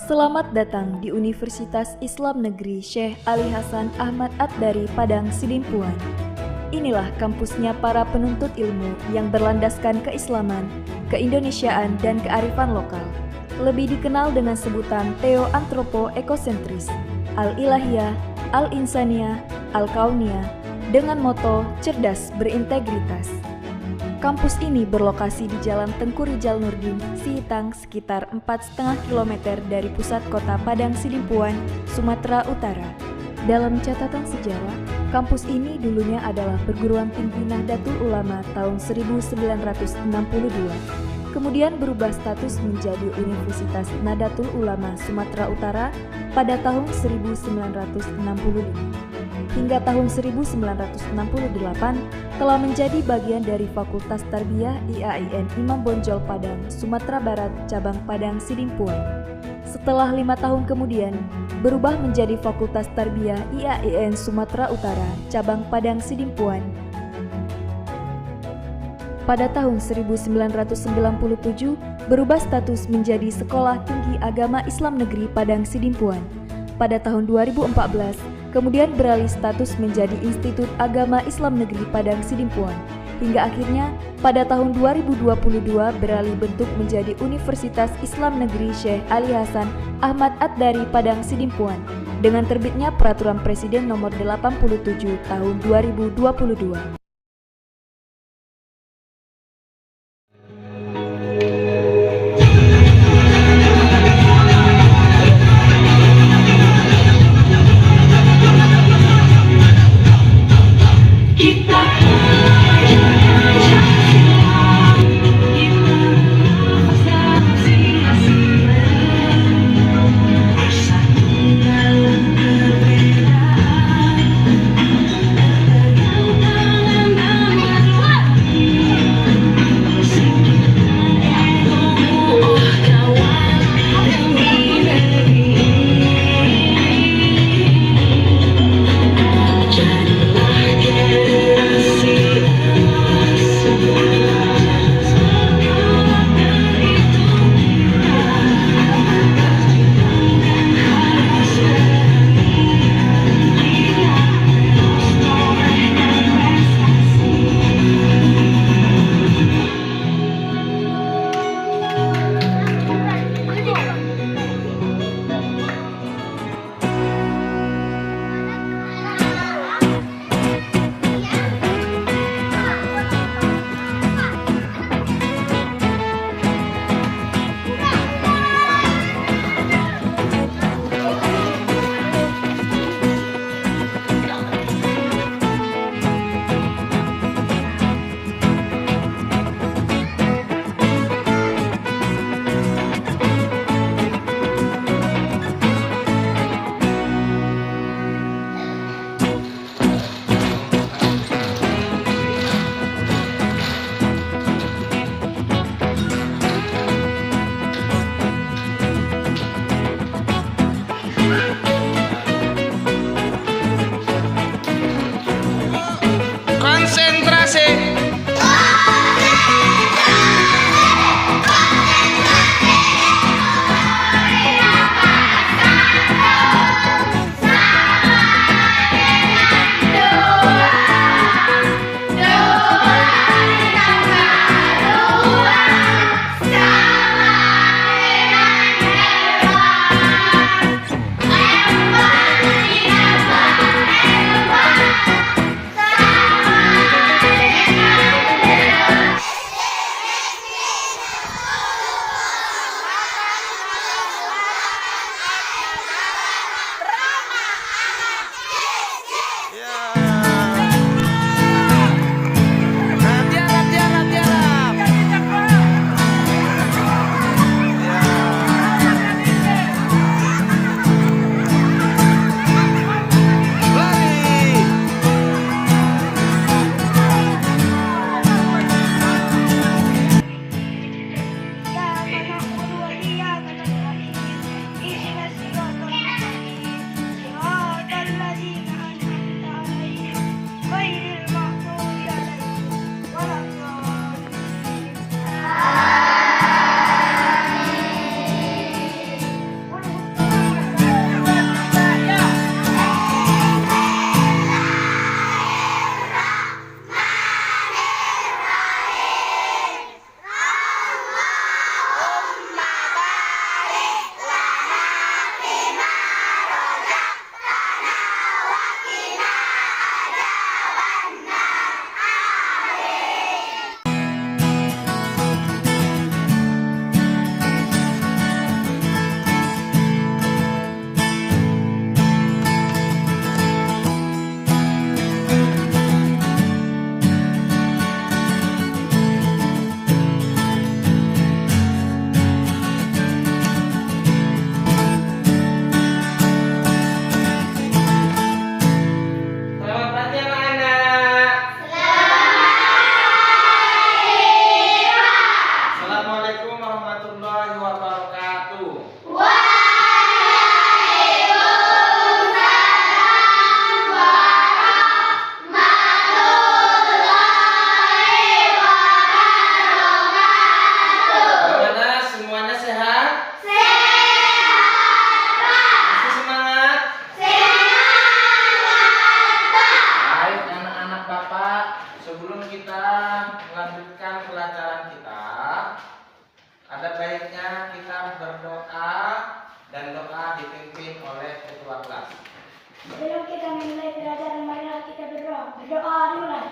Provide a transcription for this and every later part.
Selamat datang di Universitas Islam Negeri Syekh Ali Hasan Ahmad At-Dari Padang Sidimpuan. Inilah kampusnya para penuntut ilmu yang berlandaskan keislaman, keindonesiaan, dan kearifan lokal. Lebih dikenal dengan sebutan Theo-Antropo-Ekosentris, Al-Ilahiyah, Al-Insaniyah, Al-Kauniyah, dengan moto cerdas berintegritas. Kampus ini berlokasi di Jalan Tengku Rijal Nurdin, Sihitang, sekitar 4,5 km dari pusat kota Padang Sidimpuan, Sumatera Utara. Dalam catatan sejarah, kampus ini dulunya adalah perguruan tinggi Nahdlatul Ulama tahun 1962, kemudian berubah status menjadi Universitas Nahdlatul Ulama Sumatera Utara pada tahun 1965. Hingga tahun 1968 telah menjadi bagian dari Fakultas Tarbiyah IAIN Imam Bonjol Padang, Sumatera Barat, cabang Padang Sidimpuan. Setelah 5 tahun kemudian, berubah menjadi Fakultas Tarbiyah IAIN Sumatera Utara, cabang Padang Sidimpuan. Pada tahun 1997, berubah status menjadi Sekolah Tinggi Agama Islam Negeri Padang Sidimpuan. Pada tahun 2014, kemudian beralih status menjadi Institut Agama Islam Negeri Padang Sidimpuan. Hingga akhirnya pada tahun 2022 beralih bentuk menjadi Universitas Islam Negeri Syekh Ali Hasan Ahmad At-Dari Padang Sidimpuan dengan terbitnya Peraturan Presiden Nomor 87 Tahun 2022. sebelum kita melanjutkan pelajaran kita, ada baiknya kita berdoa dan doa dipimpin oleh ketua kelas. Sebelum kita memulai pelajaran, marilah kita berdoa. Berdoa dimulai.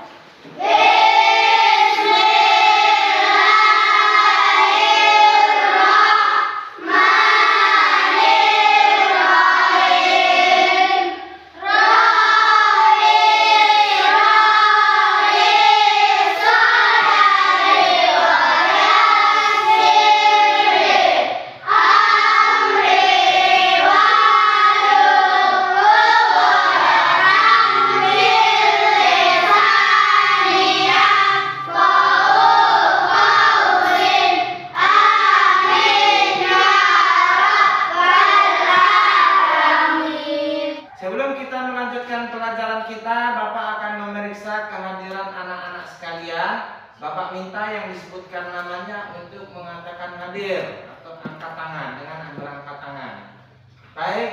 Sebelum kita melanjutkan pelajaran kita, Bapak akan memeriksa kehadiran anak-anak sekalian. Bapak minta yang disebutkan namanya untuk mengatakan hadir atau angkat tangan dengan angkat tangan. Baik,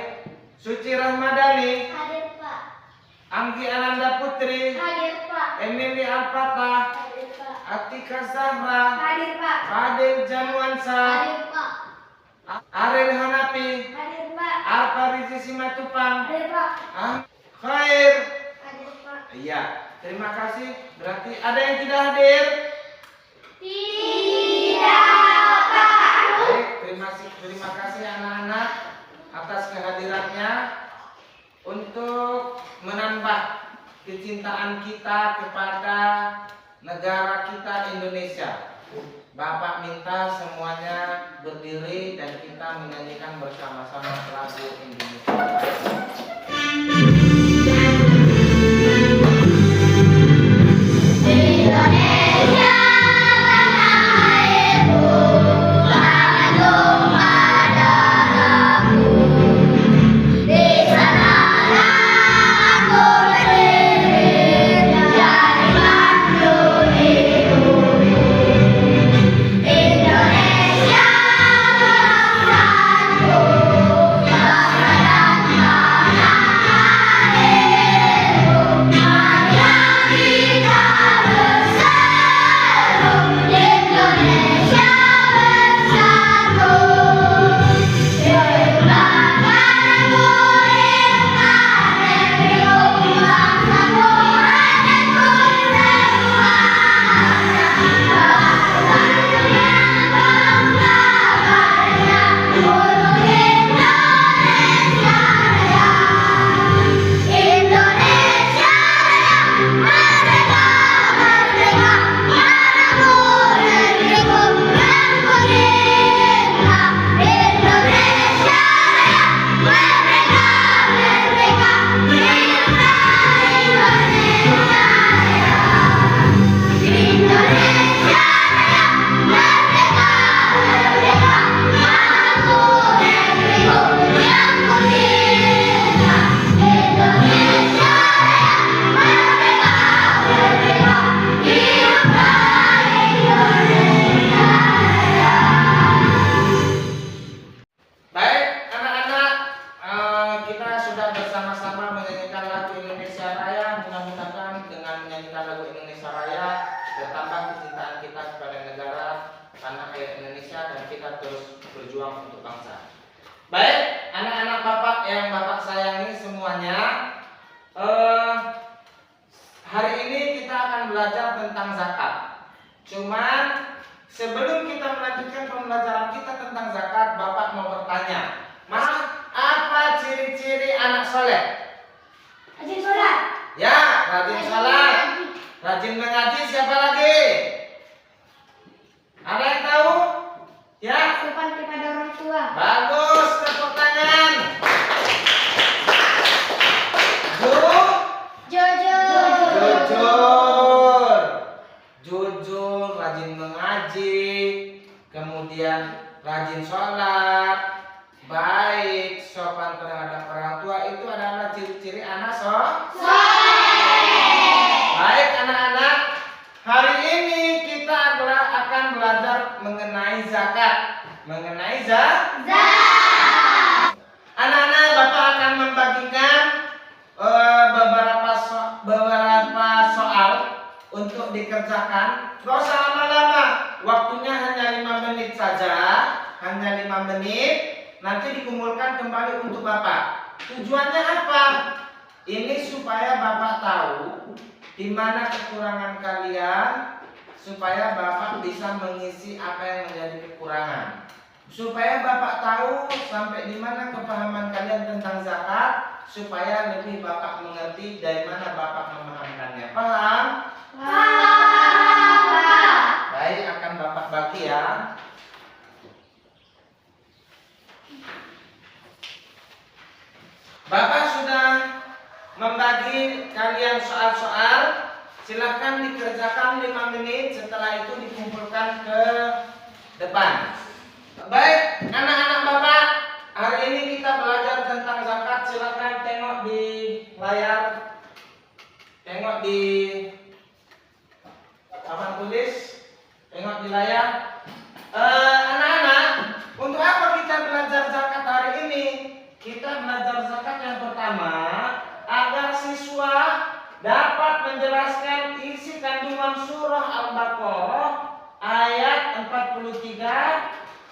Suci Rahmadani, Hadir Pak. Anggi Ananda Putri, Hadir Pak. Emily Alfatah, Hadir Pak. Atika Zahra, Hadir Pak. Fadil Januansa, Hadir Pak. Ariel Hanapi, Hadir Pak. Arfa Rizi Simatupang, Hadir Pak. Khair. Hadir Pak. Iya, terima kasih. Berarti ada yang tidak hadir? Tidak Pak. Baik, terima kasih anak-anak atas kehadirannya untuk menambah kecintaan kita kepada negara kita Indonesia. Bapak minta semuanya berdiri dan kita menyanyikan bersama-sama lagu Indonesia Raya. berjuang untuk bangsa. Baik, anak-anak Bapak yang Bapak sayangi semuanya, hari ini kita akan belajar tentang zakat. Cuman sebelum kita melanjutkan pembelajaran kita tentang zakat, Bapak mau bertanya, Mas, apa ciri-ciri anak soleh? Rajin sholat. Ya, rajin sholat, rajin mengaji, siapa lagi? Ada yang tahu? Ya, Sopan kepada orang tua. bagus, tepuk tangan. Jujur, rajin mengaji, kemudian rajin sholat, baik, sopan terhadap orang tua, itu adalah ciri-ciri anak soleh. Baik anak-anak, hari ini kita akan belajar mengenai zakat. Mengenai zakat. Anak-anak, Bapak akan membagikan beberapa soal untuk dikerjakan. Gak usah lama-lama, waktunya hanya 5 menit saja, hanya 5 menit. Nanti dikumpulkan kembali untuk Bapak. Tujuannya apa? Ini supaya Bapak tahu di mana kekurangan kalian, supaya Bapak bisa mengisi apa yang menjadi kekurangan. Supaya Bapak tahu sampai di mana kepahaman kalian tentang zakat, supaya lebih Bapak mengerti dari mana Bapak memahamkannya. Paham? Paham. Baik, akan Bapak bagi ya. Bapak sudah membagi kalian soal-soal. Silahkan dikerjakan 5 menit. Setelah itu dikumpulkan ke depan. Baik, anak-anak Bapak, hari ini kita belajar tentang zakat. Silahkan tengok di layar, tengok di papan tulis, tengok di layar. Anak-anak, untuk apa kita belajar zakat hari ini? Kita belajar zakat yang pertama agar siswa dapat menjelaskan isi kandungan surah Al-Baqarah ayat 43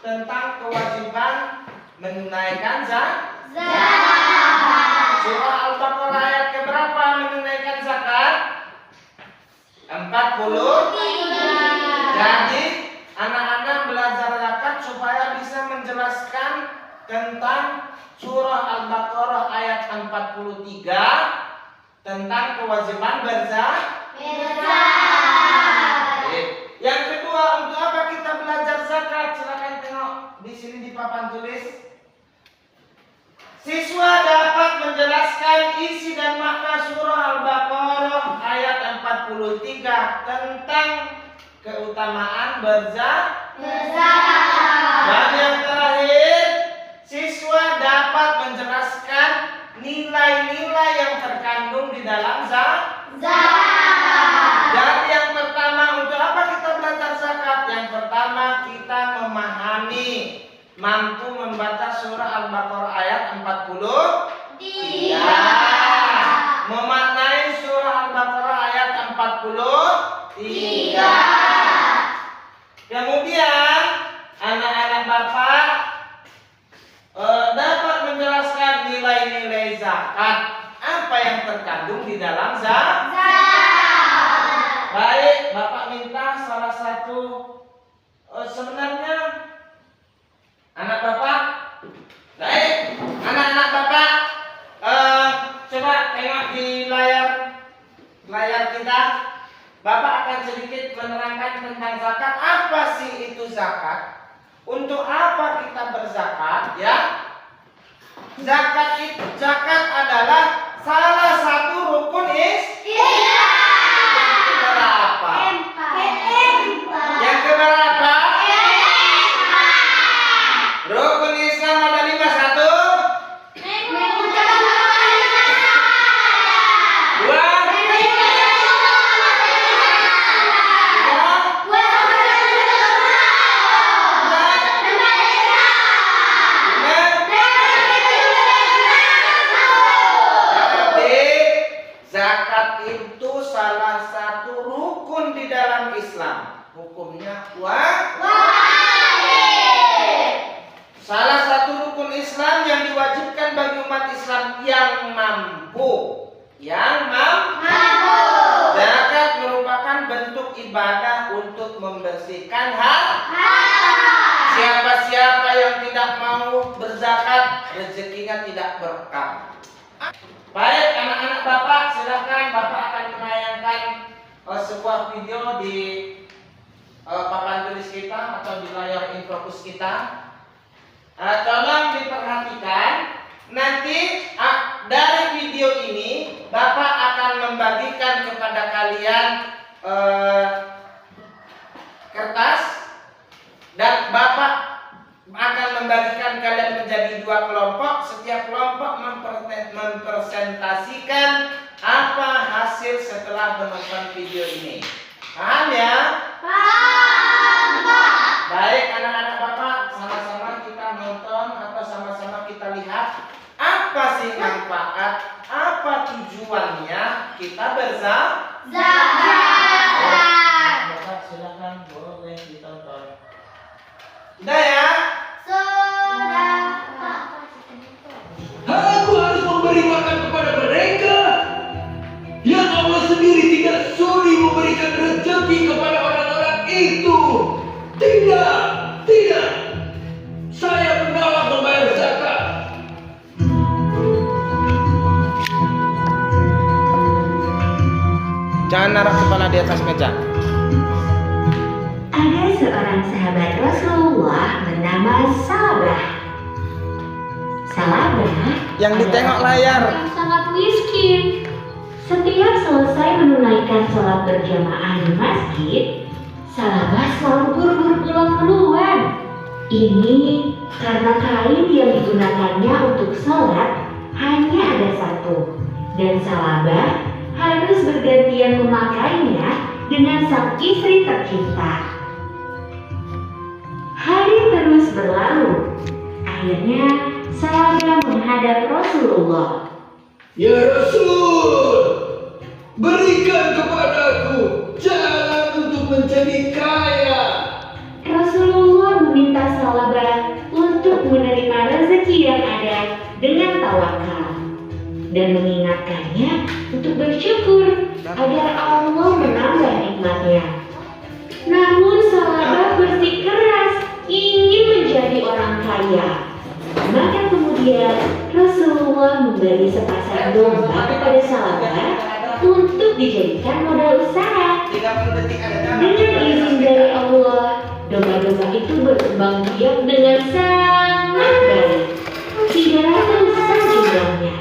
tentang kewajiban menunaikan zakat. Surah Al-Baqarah ayat keberapa menunaikan zakat? 43. Jadi anak-anak belajar zakat supaya bisa menjelaskan tentang surah Al-Baqarah ayat 43 tentang kewajiban berzakat. Yang kedua, untuk apa kita belajar zakat? Silakan tengok di sini di papan tulis. Siswa dapat menjelaskan isi dan makna surah Al-Baqarah ayat 43 tentang keutamaan berzakat. Dan yang terakhir, siswa dapat menjelaskan nilai-nilai yang terkandung di dalam zakat. Jadi yang pertama, untuk apa kita belajar zakat? Yang pertama, kita memahami, mampu membaca surah Al-Baqarah ayat 43. Memaknai surah Al-Baqarah ayat 43. Kemudian anak-anak Bapak dapat menjelaskan nilai-nilai zakat. Apa yang terkandung di dalam zakat? Baik, Bapak minta salah satu sebenarnya anak Bapak. Baik, anak-anak Bapak, coba tengok di layar kita. Bapak akan sedikit menerangkan tentang zakat. Apa sih itu zakat? Untuk apa kita berzakat? Ya, zakat adalah salah satu rukun Islam. Berapa? Yang keberapa? Rukun Islam ada 5. 1, 2, 3, zakat itu salah satu rukun di dalam Islam. Hukumnya salah satu rukun Islam yang diwajibkan bagi umat Islam yang mampu. Zakat merupakan bentuk ibadah untuk membersihkan harta. Siapa-siapa yang tidak mau berzakat, rezekinya tidak berkah. Baik, anak-anak Bapak, silakan Bapak akan menayangkan sebuah video di papan tulis kita atau di layar infocus kita. Tolong diperhatikan. Nanti dari video ini Bapak akan membagikan kepada kalian kertas, dan Bapak akan membagikan kalian menjadi 2 kelompok. Setiap kelompok mempresentasikan apa hasil setelah menonton video ini. Paham ya? Baik, anak-anak Bapak, sama-sama kita nonton atau sama-sama kita lihat apa sih manfaat, apa tujuannya kita berzakat. Sudah ya? Sudah, Pak. Aku harus memberi makan kepada mereka. Yang Allah sendiri tidak sudi memberikan rezeki kepada orang-orang itu. Tidak, tidak. Saya menolak membayar zakat. Jangan naruh kepala di atas meja. Ada seorang sahabat Rasulullah bernama Salabah. Salabah Yang ditengok adalah layar. orang yang sangat miskin. Setiap selesai menunaikan sholat berjamaah di masjid, Salabah selalu buru-buru pulang duluan. Ini karena kain yang digunakannya untuk sholat hanya ada satu, dan Salabah harus bergantian memakainya dengan sang istri tercinta. Hari terus berlalu. Akhirnya Salabah menghadap Rasulullah. Ya Rasul, berikan kepadaku jalan untuk menjadi kaya. Rasulullah meminta Salabah untuk menerima rezeki yang ada dengan tawakal dan mengingatkannya untuk bersyukur agar Allah menambah nikmatnya. Namun Salabah bersikeras ingin menjadi orang kaya. Maka kemudian Rasulullah memberi sepasang domba kepada Salabah untuk dijadikan modal usaha. 30 detik ada. Dengan izin dari Allah, domba-domba itu berkembang biak dengan sangat baik. Tidak terusan jumlahnya.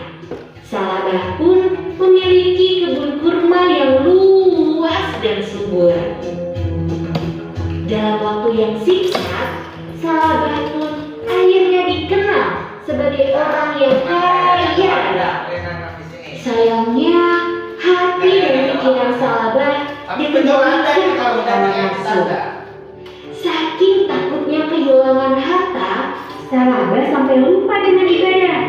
Salabah pun memiliki kebun kurma yang luas dan subur. Dalam waktu yang singkat, Salabah pun akhirnya dikenal sebagai orang yang kaya raya. Sayangnya, hati dan pikiran Salabah dikendalikan oleh hawa nafsu. Saking takutnya kehilangan harta, Salabah sampai lupa dengan ibadah.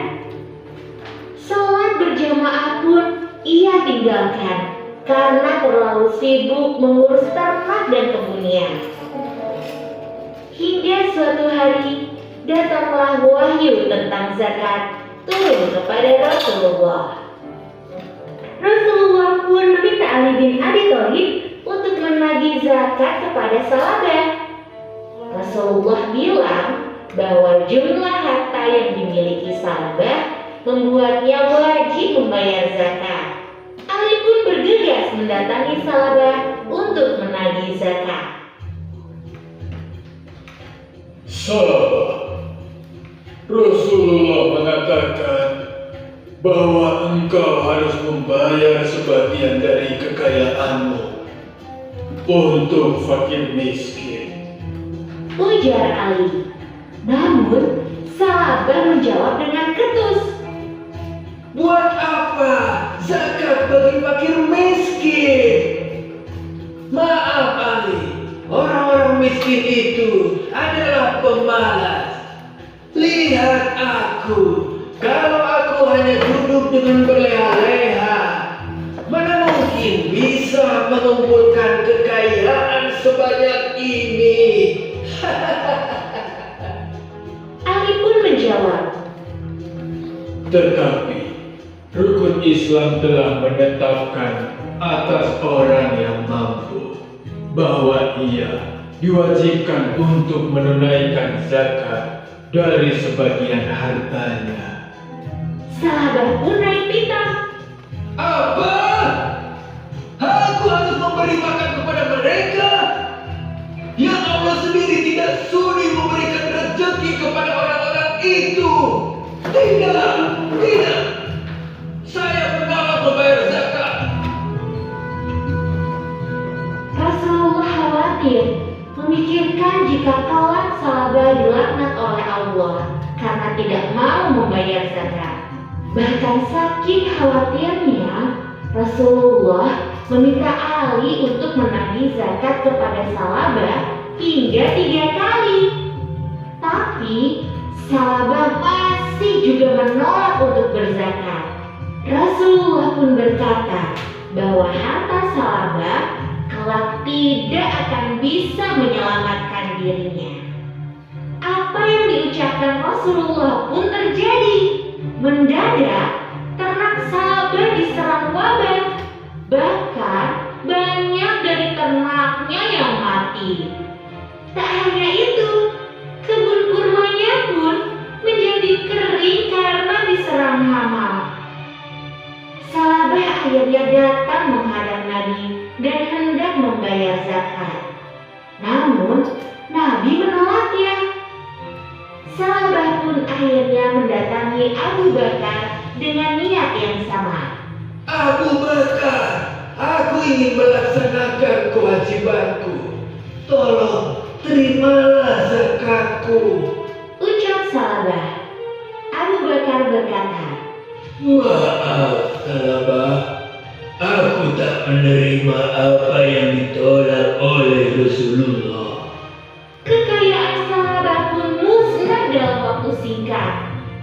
Sholat berjamaah pun ia tinggalkan karena terlalu sibuk mengurus ternak dan kebunnya. Hingga suatu hari datanglah wahyu tentang zakat turun kepada Rasulullah. Rasulullah pun meminta Ali bin Abi Thalib untuk menagih zakat kepada Salabah. Rasulullah bilang bahwa jumlah harta yang dimiliki Salabah membuatnya wajib membayar zakat. Ali pun bergegas mendatangi Salabah untuk menagih zakat. Salabah, Rasulullah mengatakan bahwa engkau harus membayar sebagian dari kekayaanmu untuk fakir miskin. Ujar Ali. Namun Salabah menjawab dengan ketus. Buat apa zakat bagi fakir miskin? Maaf Ali, orang-orang miskin itu adalah pemalas. Lihat aku, kalau aku hanya duduk dengan berleha-leha, mana mungkin bisa mengumpulkan kekayaan sebanyak ini? Ali pun menjawab. Tetapi rukun Islam telah menetapkan atas orang yang mampu bahwa ia diwajibkan untuk menunaikan zakat dari sebagian hartanya. Salabah pun naik pitam. Apa? Aku harus memberi makan kepada mereka? Yang Allah sendiri tidak sudi memberikan rezeki kepada orang-orang itu. Tidak, tidak. Saya menolak membayar zakat. Rasulullah khawatir memikirkan jika kelak Salabah dilaknat oleh Allah karena tidak mau membayar zakat. Bahkan saking khawatirnya, Rasulullah meminta Ali untuk menagih zakat kepada Salabah hingga 3 kali. Tapi Salabah masih juga menolak untuk berzakat. Rasulullah pun berkata bahwa harta Salabah kelak tidak akan bisa menyelamatkan dirinya. diucapkan Rasulullah pun terjadi. Mendadak, ternak Salabah diserang wabah. Bahkan banyak dari ternaknya yang mati. Tak hanya itu, kebun kurmanya pun menjadi kering karena diserang hama. Salabah akhirnya datang menghadap Nabi dan hendak membayar zakat. Namun, Nabi menolaknya. Salabah pun akhirnya mendatangi Abu Bakar dengan niat yang sama. Abu Bakar, aku ingin melaksanakan kewajibanku. Tolong terimalah zakatku. Ucap Salabah. Abu Bakar berkata, Maaf, Salabah. Aku tak menerima apa yang ditolak oleh Rasulullah. kekayaan Salabah pun musnah dalam waktu singkat.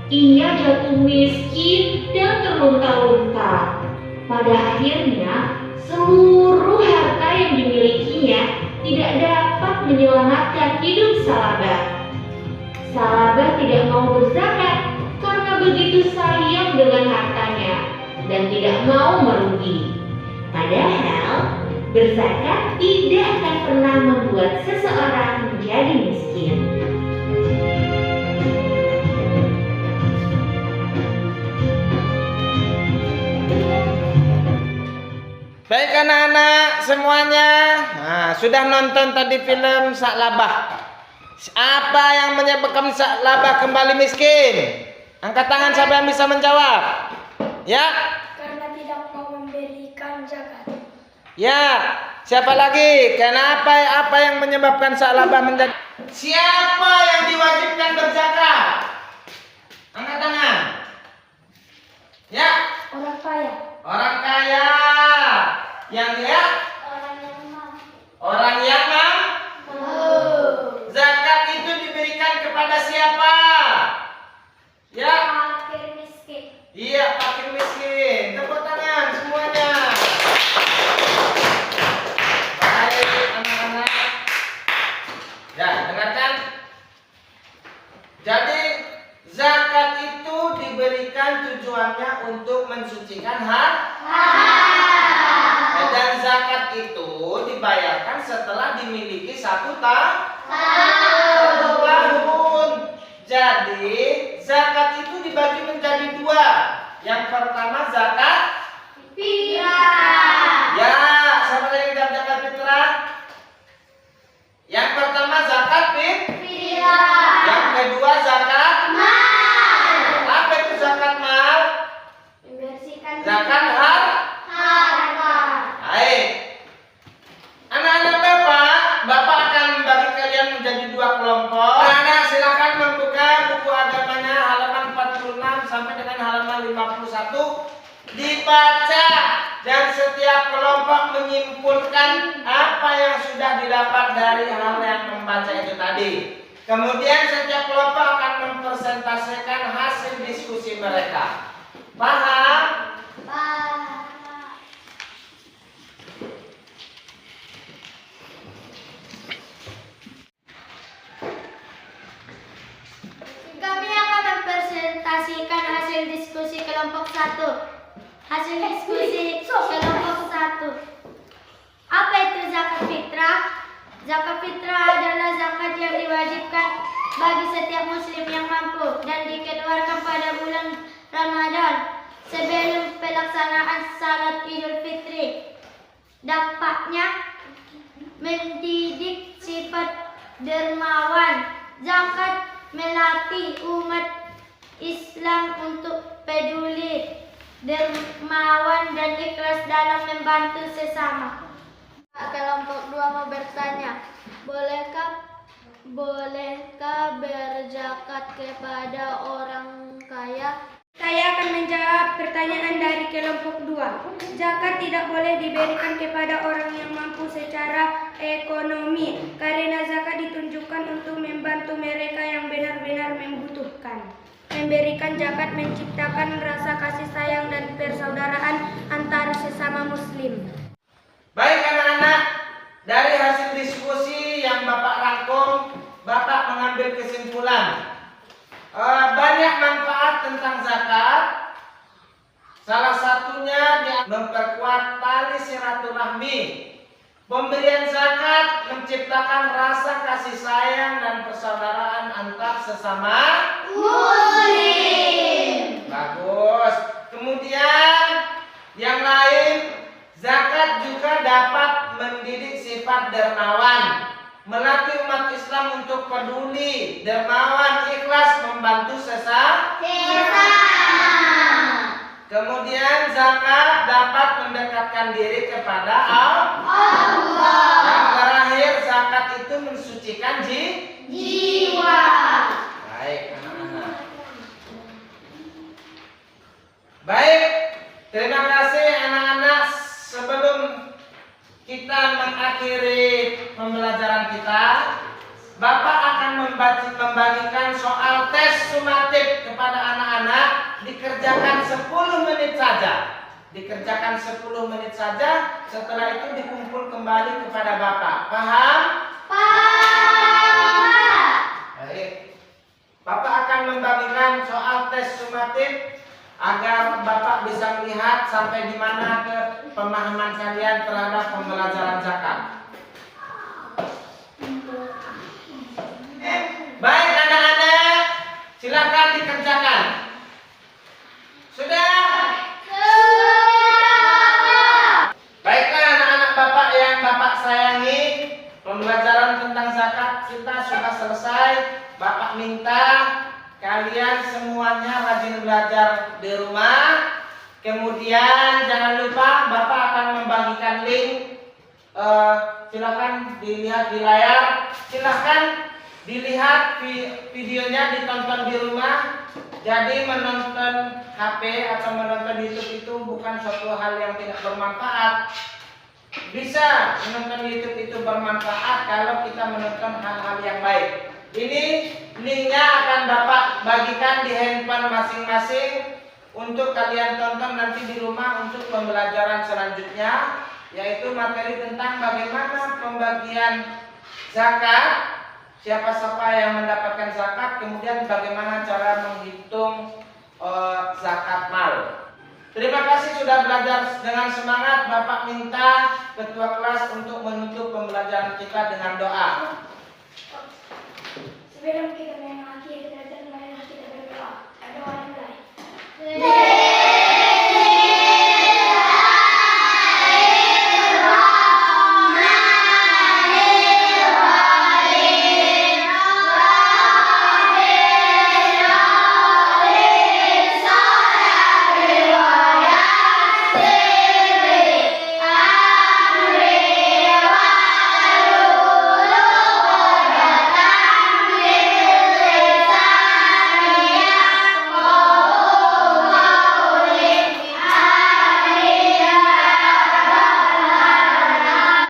Ia jatuh miskin dan terlunta-lunta. Pada akhirnya, seluruh harta yang dimilikinya tidak dapat menyelamatkan hidup Salabah. Salabah tidak mau berzakat karena begitu sayang dengan hartanya dan tidak mau merugi. Padahal, berzakat tidak akan pernah membuat seseorang menjadi miskin. Baik anak-anak semuanya, sudah nonton tadi film Salabah. Apa yang menyebabkan Salabah kembali miskin? Angkat tangan siapa yang bisa menjawab. Ya, Karena tidak mau memberikan zakat. ya. Siapa lagi? Kenapa? Apa yang menyebabkan Salabah menjadi? Siapa yang diwajibkan berzakat? Angkat tangan. Ya, Orang kaya. orang kaya. Yang dia? Orang yang mampu. Orang yang zakat itu diberikan kepada siapa? Ya, Fakir miskin. iya, fakir miskin. Tepuk tangan semuanya. Baik anak-anak. Ya, dengarkan. Jadi zakat itu diberikan tujuannya untuk mensucikan dan zakat itu dibayarkan setelah dimiliki satu tahun. Jadi zakat itu dibagi menjadi dua. Yang pertama zakat Fitrah. ya, siapa yang jawab zakat fitrah? Yang pertama zakat Fitrah. yang kedua zakat Mal. apa itu zakat mal? Membersihkan Zakat harta. Baik. Anak-anak Bapak akan membagi kalian menjadi dua kelompok. Anak-anak silakan membuka buku agamanya halaman 46 sampai dengan halaman 51. Dibaca dan setiap kelompok menyimpulkan apa yang sudah didapat dari hal yang membaca itu tadi. Kemudian setiap kelompok akan mempresentasikan hasil diskusi mereka. Paham? Kami akan mempresentasikan hasil diskusi kelompok 1. Hasil diskusi kelompok 1. Apa itu zakat fitrah? Zakat fitrah adalah zakat yang diwajibkan bagi setiap muslim yang mampu dan dikeluarkan pada bulan Ramadan sebelum pelaksanaan salat Idul Fitri. Dampaknya mendidik sifat dermawan. Zakat melatih umat Islam untuk peduli, dermawan dan ikhlas dalam membantu sesama. Kelompok 2 mau bertanya, bolehkah berzakat kepada orang kaya? Saya akan menjawab pertanyaan dari kelompok 2. Zakat tidak boleh diberikan kepada orang yang mampu secara ekonomi karena zakat ditunjukkan untuk membantu mereka yang benar-benar membutuhkan. Memberikan zakat menciptakan rasa kasih sayang dan persaudaraan antara sesama muslim. Baik anak-anak, dari hasil diskusi yang Bapak rangkum, Bapak mengambil kesimpulan Pemberian zakat menciptakan rasa kasih sayang dan persaudaraan antar sesama Muslim. Bagus. Kemudian yang lain, zakat juga dapat mendidik sifat dermawan, melatih umat Islam untuk peduli, dermawan, ikhlas membantu sesama. Kemudian zakat dapat mendekatkan diri kepada Allah. Yang terakhir, zakat itu mensucikan jiwa. Baik, anak-anak. Baik, terima kasih anak-anak. Sebelum kita mengakhiri pembelajaran kita, Bapak akan membagikan soal tes sumatif kepada anak-anak. Dikerjakan 10 menit saja. Dikerjakan 10 menit saja. Setelah itu dikumpul kembali kepada Bapak. Paham? Paham. Baik. Bapak akan membagikan soal tes sumatif agar Bapak bisa melihat sampai di mana ke pemahaman kalian terhadap pembelajaran zakat. Baik anak-anak, silakan dikerjakan. Sudah? Baiklah anak-anak Bapak yang Bapak sayangi, pembelajaran tentang zakat kita sudah selesai. Bapak minta kalian semuanya rajin belajar di rumah. Kemudian jangan lupa Bapak akan membagikan link. Silakan dilihat di layar. Silakan dilihat videonya, ditonton di rumah. Jadi menonton HP atau menonton YouTube itu bukan suatu hal yang tidak bermanfaat. Bisa menonton YouTube itu bermanfaat kalau kita menonton hal-hal yang baik. Ini linknya akan Bapak bagikan di handphone masing-masing untuk kalian tonton nanti di rumah untuk pembelajaran selanjutnya, yaitu materi tentang bagaimana pembagian zakat, siapa-siapa yang mendapatkan zakat, kemudian bagaimana cara menghitung zakat mal. Terima kasih sudah belajar dengan semangat. Bapak minta ketua kelas untuk menutup pembelajaran kita dengan doa. Sebelum kita